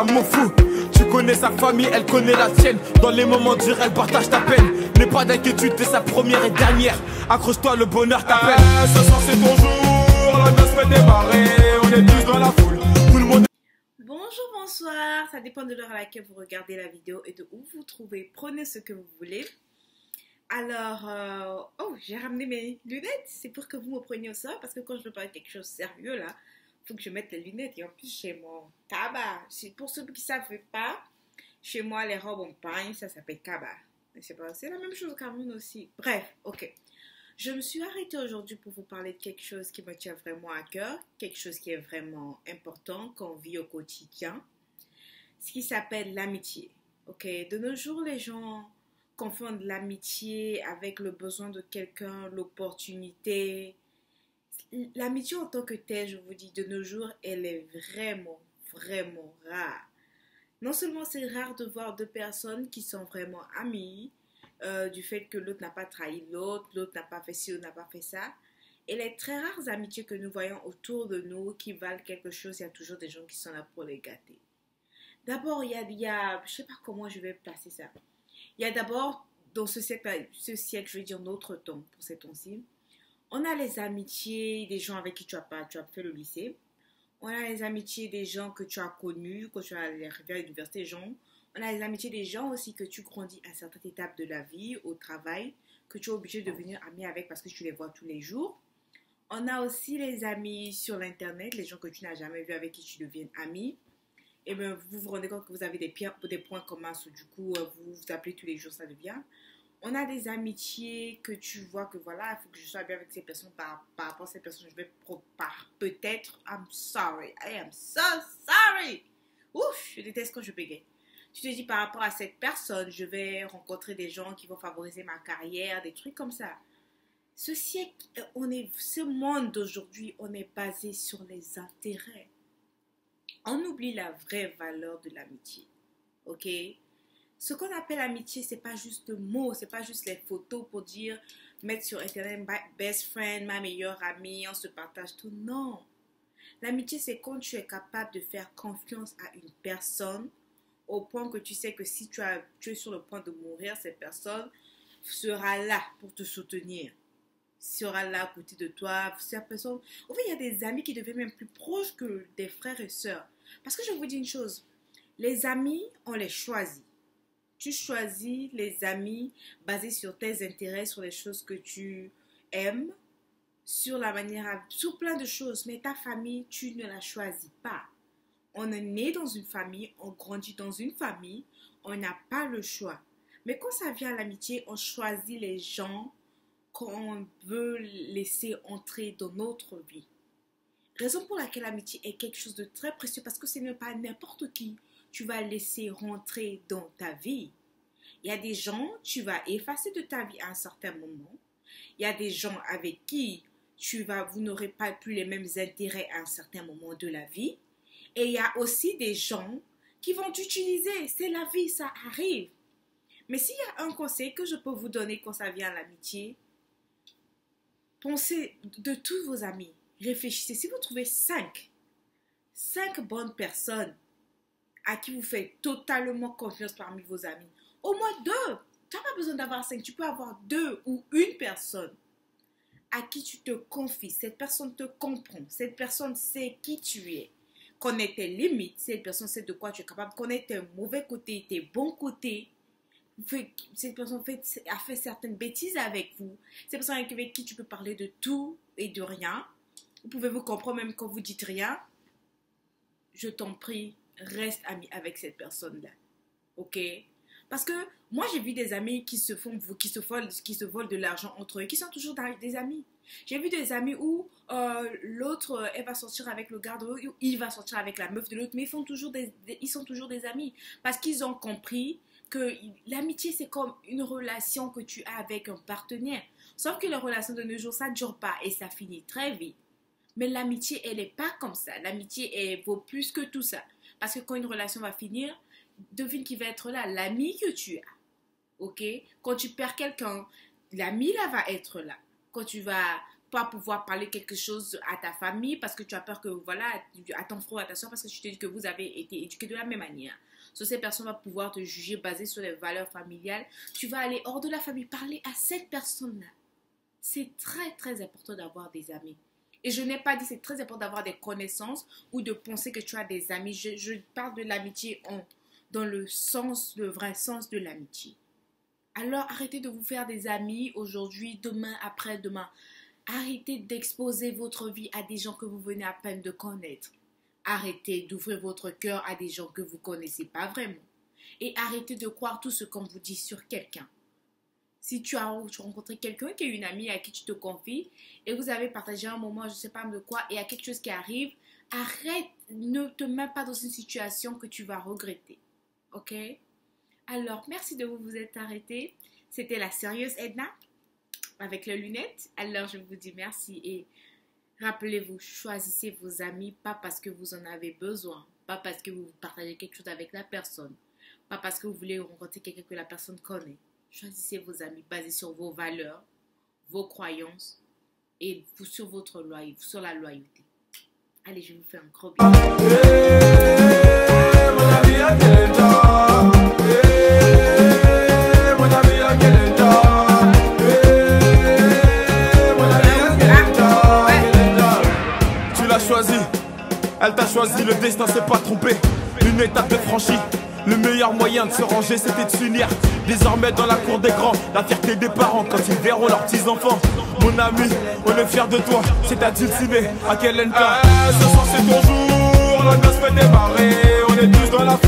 M'en fous, tu connais sa famille, elle connaît la tienne. Dans les moments durs, elle partage ta peine. N'aie pas d'inquiétude, t'es sa première et dernière. Accroche-toi, le bonheur t'appelle. Ce soir c'est ton jour, la noce fait démarrer. On est tous dans la foule, tout le monde. Bonjour, bonsoir, ça dépend de l'heure à laquelle vous regardez la vidéo et de où vous trouvez. Prenez ce que vous voulez. Alors, j'ai ramené mes lunettes, c'est pour que vous me preniez au sort, parce que quand je veux parler de quelque chose de sérieux là, il faut que je mette les lunettes. Et en plus, chez mon Kaba, pour ceux qui ne savent pas, chez moi, les robes en pagne, ça s'appelle Kaba. C'est la même chose au Cameroun aussi. Bref, ok. Je me suis arrêtée aujourd'hui pour vous parler de quelque chose qui me tient vraiment à cœur, quelque chose qui est vraiment important qu'on vit au quotidien, ce qui s'appelle l'amitié. Ok, de nos jours, les gens confondent l'amitié avec le besoin de quelqu'un, l'opportunité. L'amitié en tant que telle, je vous dis, de nos jours, elle est vraiment, vraiment rare. Non seulement c'est rare de voir deux personnes qui sont vraiment amies, du fait que l'autre n'a pas trahi l'autre n'a pas fait ci ou n'a pas fait ça. Et les très rares amitiés que nous voyons autour de nous qui valent quelque chose, il y a toujours des gens qui sont là pour les gâter. D'abord, il y a, je sais pas comment je vais placer ça. Il y a d'abord, dans ce siècle, je vais dire notre temps, pour ces temps-ci, on a les amitiés des gens avec qui tu as fait le lycée. On a les amitiés des gens que tu as connus quand tu es arrivé à l'université. On a les amitiés des gens aussi que tu grandis à certaines étapes de la vie, au travail, que tu es obligé de devenir ami avec parce que tu les vois tous les jours. On a aussi les amis sur l'internet, les gens que tu n'as jamais vus avec qui tu deviens ami. Et bien, vous vous rendez compte que vous avez des points communs, du coup, vous vous appelez tous les jours, ça devient. On a des amitiés que tu vois que voilà, il faut que je sois bien avec ces personnes par rapport à ces personnes. Je vais peut-être, I'm sorry, I am so sorry. Ouf, je déteste quand je bégaye. Tu te dis par rapport à cette personne, je vais rencontrer des gens qui vont favoriser ma carrière, des trucs comme ça. Ce monde d'aujourd'hui, on est basé sur les intérêts. On oublie la vraie valeur de l'amitié, ok? Ce qu'on appelle amitié, c'est pas juste le mot, c'est pas juste les photos pour dire, mettre sur internet, my best friend, ma meilleure amie, on se partage tout. Non. L'amitié, c'est quand tu es capable de faire confiance à une personne au point que tu sais que si tu es sur le point de mourir, cette personne sera là pour te soutenir, sera là à côté de toi. Cette personne, en fait, il y a des amis qui deviennent même plus proches que des frères et sœurs. Parce que je vous dis une chose, les amis, on les choisit. Tu choisis les amis basés sur tes intérêts, sur les choses que tu aimes, sur plein de choses. Mais ta famille, tu ne la choisis pas. On est né dans une famille, on grandit dans une famille, on n'a pas le choix. Mais quand ça vient à l'amitié, on choisit les gens qu'on veut laisser entrer dans notre vie. Raison pour laquelle l'amitié est quelque chose de très précieux, parce que ce n'est pas n'importe qui tu vas laisser rentrer dans ta vie. Il y a des gens tu vas effacer de ta vie à un certain moment. Il y a des gens avec qui vous n'aurez pas plus les mêmes intérêts à un certain moment de la vie. Et il y a aussi des gens qui vont t'utiliser. C'est la vie, ça arrive. Mais s'il y a un conseil que je peux vous donner quand ça vient à l'amitié, pensez de tous vos amis. Réfléchissez. Si vous trouvez 5 bonnes personnes à qui vous faites totalement confiance parmi vos amis, au moins 2. Tu n'as pas besoin d'avoir 5. Tu peux avoir 2 ou une personne à qui tu te confies. Cette personne te comprend. Cette personne sait qui tu es. Connaît tes limites. Cette personne sait de quoi tu es capable. Connaît tes mauvais côtés, tes bons côtés. Cette personne a fait certaines bêtises avec vous. Cette personne avec qui tu peux parler de tout et de rien. Vous pouvez vous comprendre même quand vous dites rien. Je t'en prie, reste ami avec cette personne-là. Ok? Parce que moi, j'ai vu des amis qui se volent de l'argent entre eux, qui sont toujours des amis. J'ai vu des amis où l'autre, elle va sortir avec le garde, il va sortir avec la meuf de l'autre, mais ils sont toujours des amis. Parce qu'ils ont compris que l'amitié, c'est comme une relation que tu as avec un partenaire. Sauf que les relations de nos jours, ça ne dure pas et ça finit très vite. Mais l'amitié, elle n'est pas comme ça. L'amitié, elle vaut plus que tout ça. Parce que quand une relation va finir, devine qui va être là, l'ami que tu as. Ok? Quand tu perds quelqu'un, l'ami là va être là. Quand pas pouvoir parler quelque chose à ta famille parce que tu as peur que, voilà, à ton frère, à ta soeur, parce que tu te dis que vous avez été éduqués de la même manière. Ces personnes vont pouvoir te juger basé sur les valeurs familiales. Tu vas aller hors de la famille, parler à cette personne-là. C'est très, très important d'avoir des amis. Et je n'ai pas dit c'est très important d'avoir des connaissances ou de penser que tu as des amis. Je parle de l'amitié dans le vrai sens de l'amitié. Alors, arrêtez de vous faire des amis aujourd'hui, demain, après-demain. Arrêtez d'exposer votre vie à des gens que vous venez à peine de connaître. Arrêtez d'ouvrir votre cœur à des gens que vous ne connaissez pas vraiment. Et arrêtez de croire tout ce qu'on vous dit sur quelqu'un. Si tu as rencontré quelqu'un qui est une amie à qui tu te confies et vous avez partagé un moment, je ne sais pas de quoi, et il y a quelque chose qui arrive, arrête, ne te mets pas dans une situation que tu vas regretter. Ok? Alors, merci de vous être arrêté. C'était la sérieuse Edna avec les lunettes. Alors, je vous dis merci et rappelez-vous, choisissez vos amis pas parce que vous en avez besoin, pas parce que vous partagez quelque chose avec la personne, pas parce que vous voulez rencontrer quelqu'un que la personne connaît. Choisissez vos amis basés sur vos valeurs, vos croyances et sur la loyauté. Allez, je vous fais un gros bisou. Tu l'as choisi, elle t'a choisi, le destin s'est pas trompé. Une étape de franchie. Le meilleur moyen de se ranger, c'était de s'unir. Désormais dans la cour des grands, la fierté des parents quand ils verront leurs petits-enfants. Mon ami, on est fiers de toi, c'est à Dulciné, à Kelenka. Ce soir c'est ton jour, la noce fait démarrer. On est tous dans la foule.